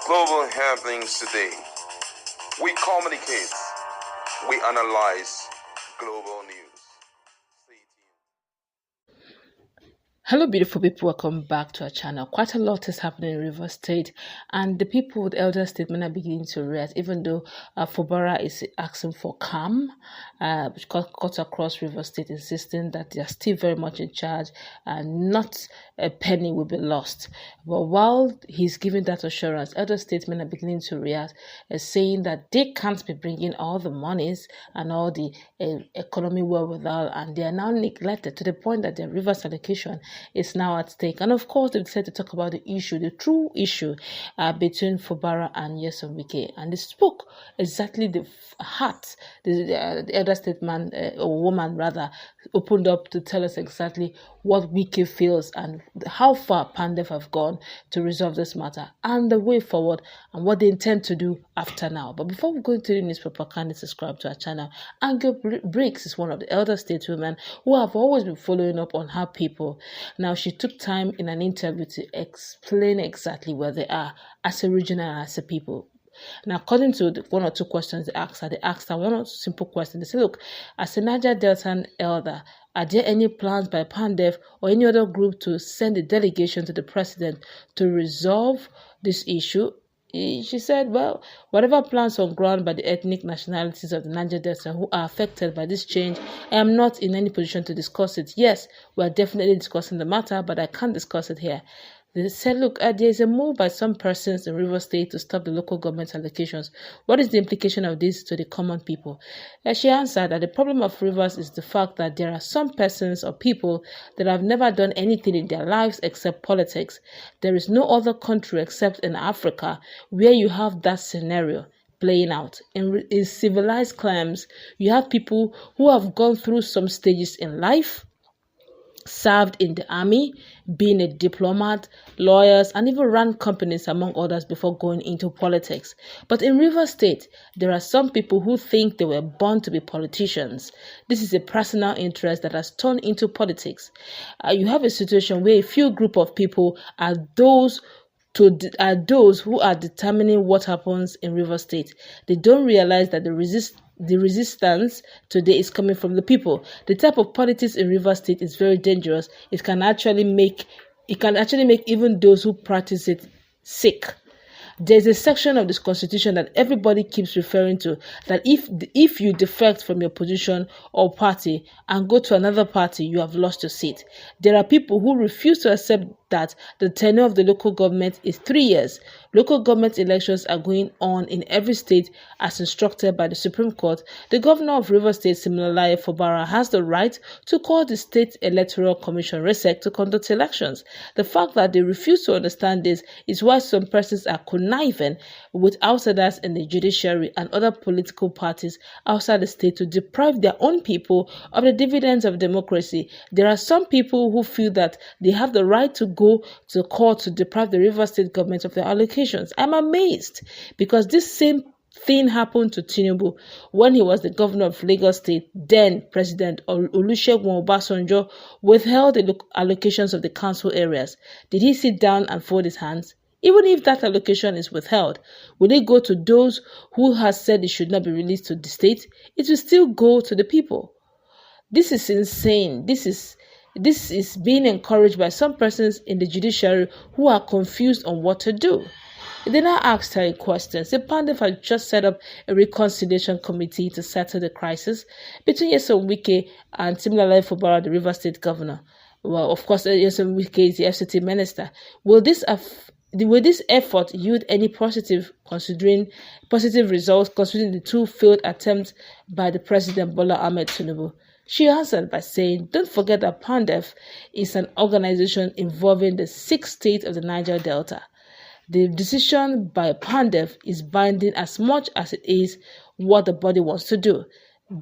global happenings today. We communicate, we analyze global news. Stay tuned. Hello, beautiful people. Welcome back to our channel. Quite a lot is happening in Rivers State, and the people with elder statesmen are beginning to react, even though Fubara is asking for calm, which cuts across Rivers State, insisting that they are still very much in charge and not a penny will be lost. But while he's giving that assurance, elder statesmen are beginning to react, saying that they can't be bringing all the monies and all the economy wherewithal, and they are now neglected to the point that their Rivers allocation is now at stake. And of course, they've decided to talk about the issue, the true issue between Fubara and Nyesom Wike. And they spoke exactly the heart. The elder statesman, or woman rather, opened up to tell us exactly what Wike feels and how far Pandef have gone to resolve this matter and the way forward and what they intend to do after now. But before we go into the newspaper, kindly subscribe to our channel. Angel Briggs is one of the elder stateswomen who have always been following up on her people. Now, she took time in an interview to explain exactly where they are as a region and as a people. Now, according to the one or two questions they asked her one or two simple questions. They said, look, as a Niger Delta elder, are there any plans by Pandef or any other group to send a delegation to the president to resolve this issue? She said, well, whatever plans on ground by the ethnic nationalities of the Niger Delta who are affected by this change, I am not in any position to discuss it. Yes, we are definitely discussing the matter, but I can't discuss it here. They said, look, there is a move by some persons in River State to stop the local government allocations. What is the implication of this to the common people? She answered that the problem of Rivers is the fact that there are some persons or people that have never done anything in their lives except politics. There is no other country except in Africa where you have that scenario playing out. In civilized climes, you have people who have gone through some stages in life, served in the army, being a diplomat, lawyers, and even ran companies among others before going into politics. But in Rivers State, there are some people who think they were born to be politicians. This is a personal interest that has turned into politics. You have a situation where a few group of people are those who are determining what happens in Rivers State. They don't realize that the resistance today is coming from the people. The type of politics in Rivers State is very dangerous. It can actually make even those who practice it sick. There's a section of this constitution that everybody keeps referring to, that if you defect from your position or party and go to another party, you have lost your seat. There are people who refuse to accept that the tenure of the local government is 3 years. Local government elections are going on in every state as instructed by the Supreme Court. The governor of Rivers State, Siminalayi Fubara, has the right to call the State Electoral Commission (RESEC) to conduct elections. The fact that they refuse to understand this is why some persons are conniving with outsiders in the judiciary and other political parties outside the state to deprive their own people of the dividends of democracy. There are some people who feel that they have the right to go to court to deprive the Rivers State government of their allocations. I'm amazed because this same thing happened to Tinubu when he was the governor of Lagos State. Then President Olusegun Obasanjo withheld the allocations of the council areas. Did he sit down and fold his hands? Even if that allocation is withheld, will it go to those who has said it should not be released to the state? It will still go to the people. This is insane. This is being encouraged by some persons in the judiciary who are confused on what to do. They now asked her a question. Say Pandef had just set up a reconciliation committee to settle the crisis between Nyesom Wike and Siminalayi Fubara, the Rivers State governor. Well, of course, Nyesom Wike is the FCT minister. Will this effort yield any positive results considering the two failed attempts by the President Bola Ahmed Tinubu? She answered by saying, don't forget that Pandef is an organization involving the 6 states of the Niger Delta. The decision by Pandef is binding as much as it is what the body wants to do.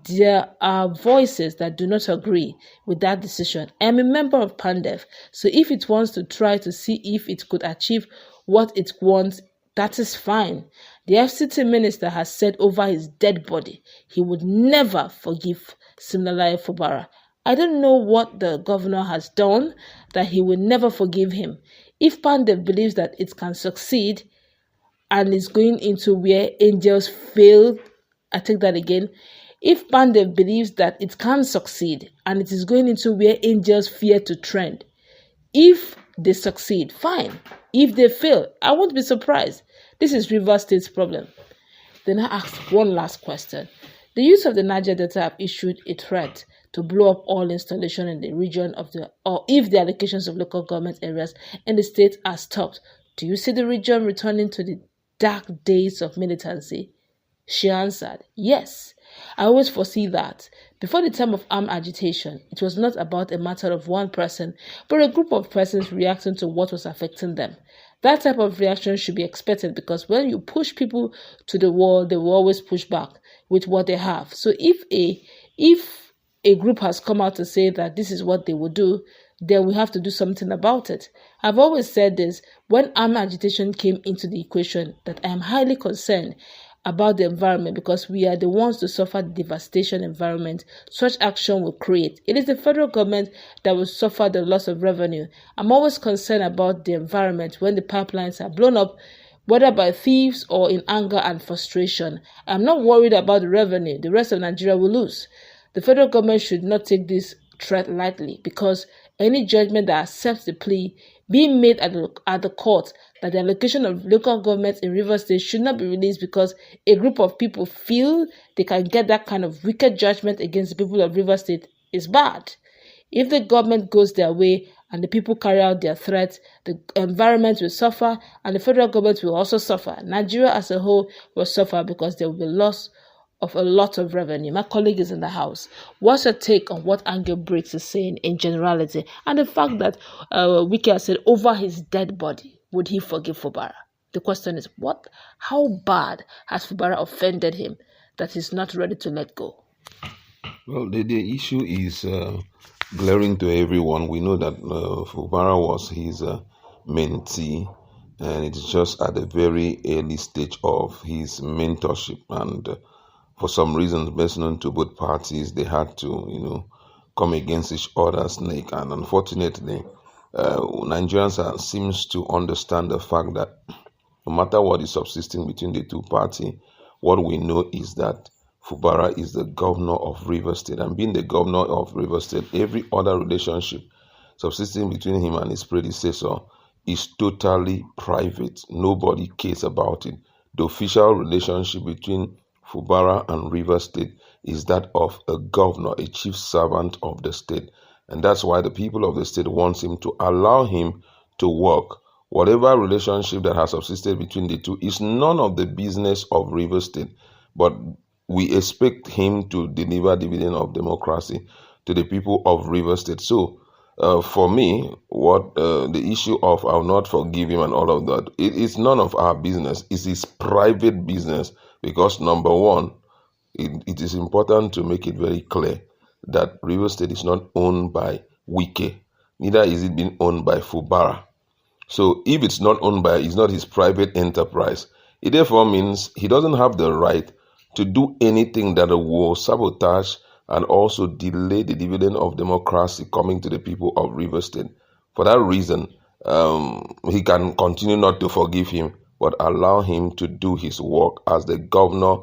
There are voices that do not agree with that decision. I am a member of Pandef, so if it wants to try to see if it could achieve what it wants, that is fine. The FCT minister has said over his dead body he would never forgive Siminalayi Fubara. I don't know what the governor has done that he will never forgive him. If Pandef believes that it can succeed, and is going into where angels fail. I take that again. If Pandev believes that it can succeed and it is going into where angels fear to trend, if they succeed, fine. If they fail, I won't be surprised. This is Rivers State's problem. Then I asked one last question. The youth of the Niger Delta have issued a threat to blow up all installation in the region or if the allocations of local government areas in the state are stopped. Do you see the region returning to the dark days of militancy? She answered, yes. I always foresee that. Before the time of armed agitation, it was not about a matter of one person, but a group of persons reacting to what was affecting them. That type of reaction should be expected because when you push people to the wall, they will always push back with what they have. So if a group has come out to say that this is what they will do, then we have to do something about it. I've always said this when armed agitation came into the equation, that I am highly concerned about the environment because we are the ones to suffer the devastation environment such action will create. It is the federal government that will suffer the loss of revenue. I'm always concerned about the environment when the pipelines are blown up, whether by thieves or in anger and frustration. I'm not worried about the revenue the rest of Nigeria will lose. The federal government should not take this threat lightly because any judgment that accepts the plea being made at the court that the allocation of local governments in Rivers State should not be released because a group of people feel they can get that kind of wicked judgment against the people of Rivers State is bad. If the government goes their way and the people carry out their threats, the environment will suffer and the federal government will also suffer. Nigeria as a whole will suffer because there will be loss of a lot of revenue. My colleague is in the house. What's your take on what Angel Briggs is saying in generality and the fact that Wike has said over his dead body, would he forgive Fubara? The question is, how bad has Fubara offended him that he's not ready to let go? Well, the issue is glaring to everyone. We know that Fubara was his mentee, and it's just at the very early stage of his mentorship. And for some reasons best known to both parties, they had to, come against each other's neck. And unfortunately, Nigerians seems to understand the fact that no matter what is subsisting between the two parties, what we know is that Fubara is the governor of Rivers State. And being the governor of Rivers State, every other relationship subsisting between him and his predecessor is totally private. Nobody cares about it. The official relationship between Fubara and Rivers State is that of a governor, a chief servant of the state. And that's why the people of the state want him to allow him to work. Whatever relationship that has subsisted between the two is none of the business of Rivers State. But we expect him to deliver dividend of democracy to the people of Rivers State. So, for me, what the issue of I'll not forgive him and all of that, it is none of our business. It's his private business. Because number one, it is important to make it very clear that Rivers State is not owned by Wike. Neither is it being owned by Fubara. So if it's not it's not his private enterprise, it therefore means he doesn't have the right to do anything that will sabotage and also delay the dividend of democracy coming to the people of Rivers State. For that reason, he can continue not to forgive him, but allow him to do his work as the governor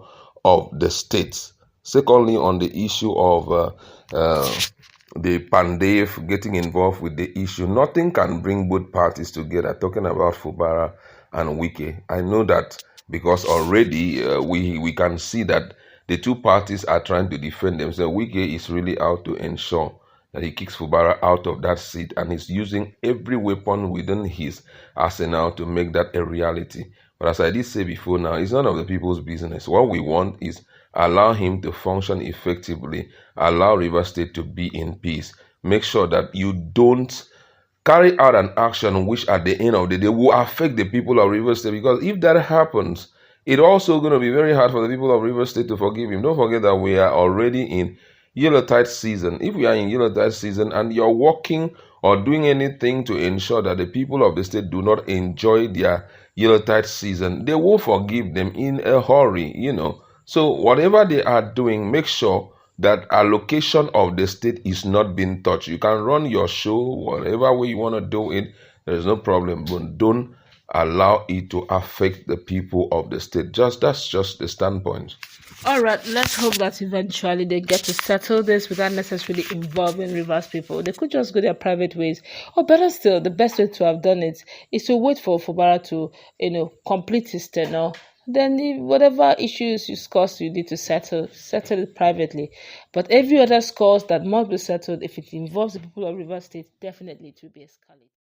of the state. Secondly, on the issue of the Pandev getting involved with the issue, nothing can bring both parties together, talking about Fubara and Wike. I know that because already we can see that the two parties are trying to defend themselves. Wike is really out to ensure that he kicks Fubara out of that seat, and he's using every weapon within his arsenal to make that a reality. But as I did say before now, it's none of the people's business. What we want is allow him to function effectively, allow Rivers State to be in peace. Make sure that you don't carry out an action which at the end of the day will affect the people of Rivers State, because if that happens, it's also going to be very hard for the people of Rivers State to forgive him. Don't forget that we are already in Yuletide season. If we are in Yuletide season and you're working or doing anything to ensure that the people of the state do not enjoy their Yuletide season, they will forgive them in a hurry, So whatever they are doing, make sure that allocation of the state is not being touched. You can run your show whatever way you want to do it. There is no problem, but don't allow it to affect the people of the state. That's just the standpoint. All right, let's hope that eventually they get to settle this without necessarily involving Rivers people. They could just go their private ways. Or better still, the best way to have done it is to wait for Fubara to, complete his tenure. Then whatever issues you discuss, you need to settle it privately. But every other cause that must be settled, if it involves the people of Rivers State, definitely it will be escalated.